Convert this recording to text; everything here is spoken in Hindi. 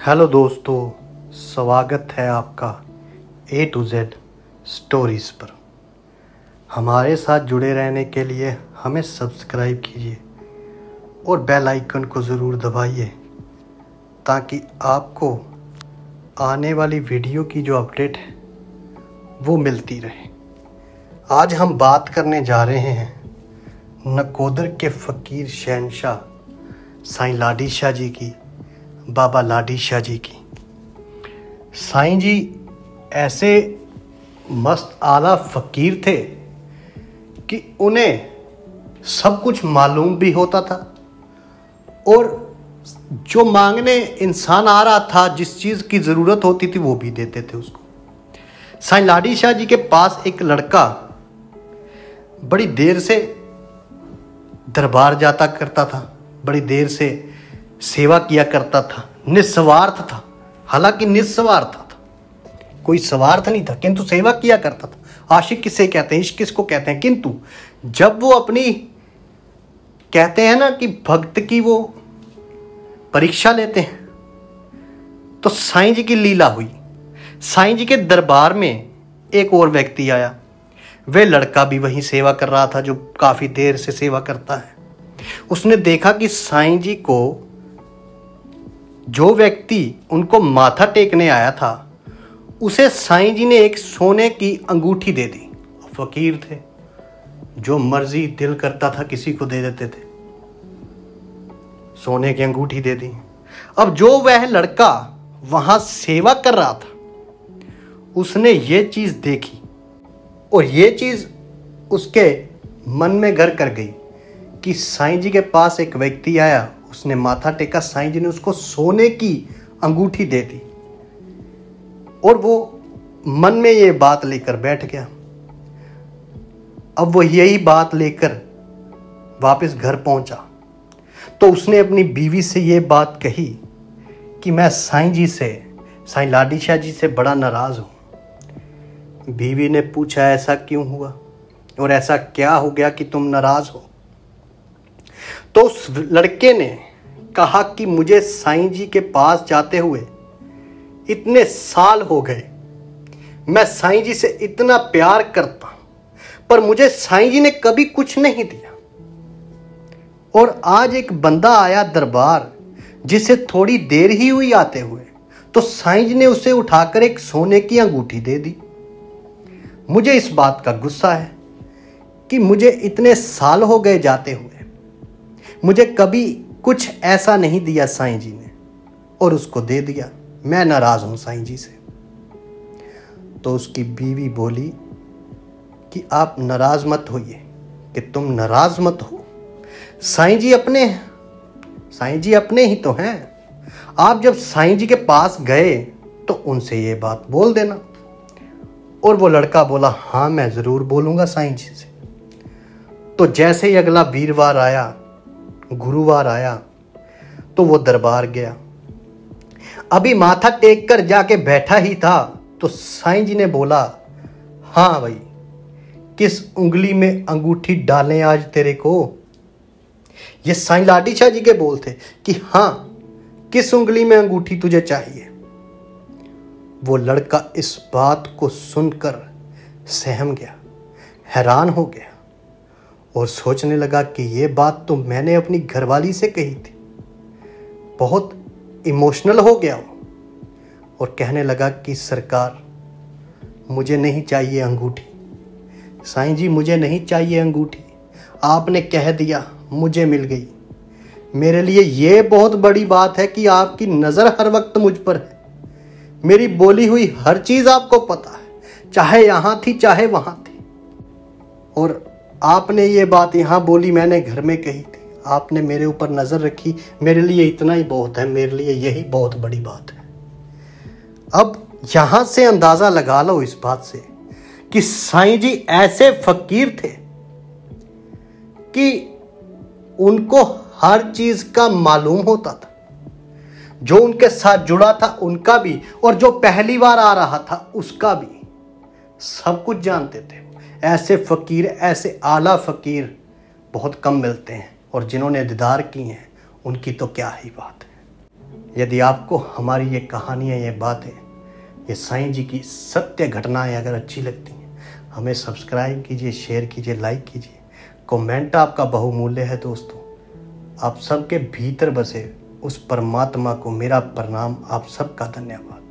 हेलो दोस्तों, स्वागत है आपका A to Z स्टोरीज़ पर। हमारे साथ जुड़े रहने के लिए हमें सब्सक्राइब कीजिए और बेल आइकन को ज़रूर दबाइए ताकि आपको आने वाली वीडियो की जो अपडेट है वो मिलती रहे। आज हम बात करने जा रहे हैं नकोदर के फ़कीर शहंशाह साईं लाडी शाह जी की, बाबा लाडी शाह जी की। साईं जी ऐसे मस्त आला फ़कीर थे कि उन्हें सब कुछ मालूम भी होता था और जो मांगने इंसान आ रहा था, जिस चीज़ की ज़रूरत होती थी वो भी देते थे उसको। साईं लाडी शाह जी के पास एक लड़का बड़ी देर से दरबार जाता करता था, बड़ी देर से सेवा किया करता था, निस्वार्थ था। हालांकि निस्वार्थ था, कोई स्वार्थ नहीं था, किंतु सेवा किया करता था। आशिक किसे कहते हैं, इश्क किसको कहते हैं। किंतु जब वो अपनी कहते हैं ना कि भक्त की वो परीक्षा लेते हैं, तो साईं जी की लीला हुई। साईं जी के दरबार में एक और व्यक्ति आया। वह लड़का भी वहीं सेवा कर रहा था जो काफ़ी देर से सेवा करता है। उसने देखा कि साईं जी को जो व्यक्ति उनको माथा टेकने आया था, उसे साईं जी ने एक सोने की अंगूठी दे दी। फकीर थे, जो मर्जी दिल करता था किसी को दे देते थे, सोने की अंगूठी दे दी। अब जो वह लड़का वहां सेवा कर रहा था, उसने ये चीज देखी और ये चीज उसके मन में घर कर गई कि साईं जी के पास एक व्यक्ति आया, उसने माथा टेका, साईं जी ने उसको सोने की अंगूठी दे दी और वो मन में ये बात लेकर बैठ गया। अब वो यही बात लेकर वापस घर पहुंचा तो उसने अपनी बीवी से ये बात कही कि मैं साईं जी से, साईं लाडी शाह जी से बड़ा नाराज हूं। बीवी ने पूछा, ऐसा क्यों हुआ और ऐसा क्या हो गया कि तुम नाराज हो? तो उस लड़के ने कहा कि मुझे साईं जी के पास जाते हुए इतने साल हो गए, मैं साईं जी से इतना प्यार करता हूं, पर मुझे साईं जी ने कभी कुछ नहीं दिया। और आज एक बंदा आया दरबार, जिसे थोड़ी देर ही हुई आते हुए, तो साईं जी ने उसे उठाकर एक सोने की अंगूठी दे दी। मुझे इस बात का गुस्सा है कि मुझे इतने साल हो गए जाते हुए, मुझे कभी कुछ ऐसा नहीं दिया साईं जी ने और उसको दे दिया। मैं नाराज हूं साईं जी से। तो उसकी बीवी बोली कि आप नाराज मत होइए, कि तुम नाराज मत हो, साईं जी अपने हैं, साईं जी अपने ही तो हैं। आप जब साईं जी के पास गए तो उनसे ये बात बोल देना। और वो लड़का बोला, हाँ मैं जरूर बोलूंगा साईं जी से। तो जैसे ही अगला वीरवार आया, गुरुवार आया, तो वो दरबार गया। अभी माथा टेक कर जाके बैठा ही था तो साईं जी ने बोला, हाँ भाई, किस उंगली में अंगूठी डालें आज तेरे को? ये साईं लाडी शाह जी के बोल थे कि हाँ, किस उंगली में अंगूठी तुझे चाहिए? वो लड़का इस बात को सुनकर सहम गया, हैरान हो गया और सोचने लगा कि ये बात तो मैंने अपनी घरवाली से कही थी। बहुत इमोशनल हो गया वो और कहने लगा कि सरकार, मुझे नहीं चाहिए अंगूठी, साईं जी मुझे नहीं चाहिए अंगूठी, आपने कह दिया, मुझे मिल गई। मेरे लिए ये बहुत बड़ी बात है कि आपकी नज़र हर वक्त मुझ पर है। मेरी बोली हुई हर चीज़ आपको पता है, चाहे यहाँ थी चाहे वहाँ थी। और आपने ये बात यहाँ बोली, मैंने घर में कही थी, आपने मेरे ऊपर नज़र रखी, मेरे लिए इतना ही बहुत है, मेरे लिए यही बहुत बड़ी बात है। अब यहाँ से अंदाज़ा लगा लो इस बात से कि साईं जी ऐसे फकीर थे कि उनको हर चीज़ का मालूम होता था। जो उनके साथ जुड़ा था उनका भी, और जो पहली बार आ रहा था उसका भी, सब कुछ जानते थे। ऐसे फ़कीर, ऐसे आला फ़कीर बहुत कम मिलते हैं और जिन्होंने दीदार किए हैं उनकी तो क्या ही बात है। यदि आपको हमारी ये कहानियाँ, ये बातें, ये साईं जी की सत्य घटनाएं अगर अच्छी लगती हैं, हमें सब्सक्राइब कीजिए, शेयर कीजिए, लाइक कीजिए। कमेंट आपका बहुमूल्य है दोस्तों। आप सबके भीतर बसे उस परमात्मा को मेरा प्रणाम। आप सबका धन्यवाद।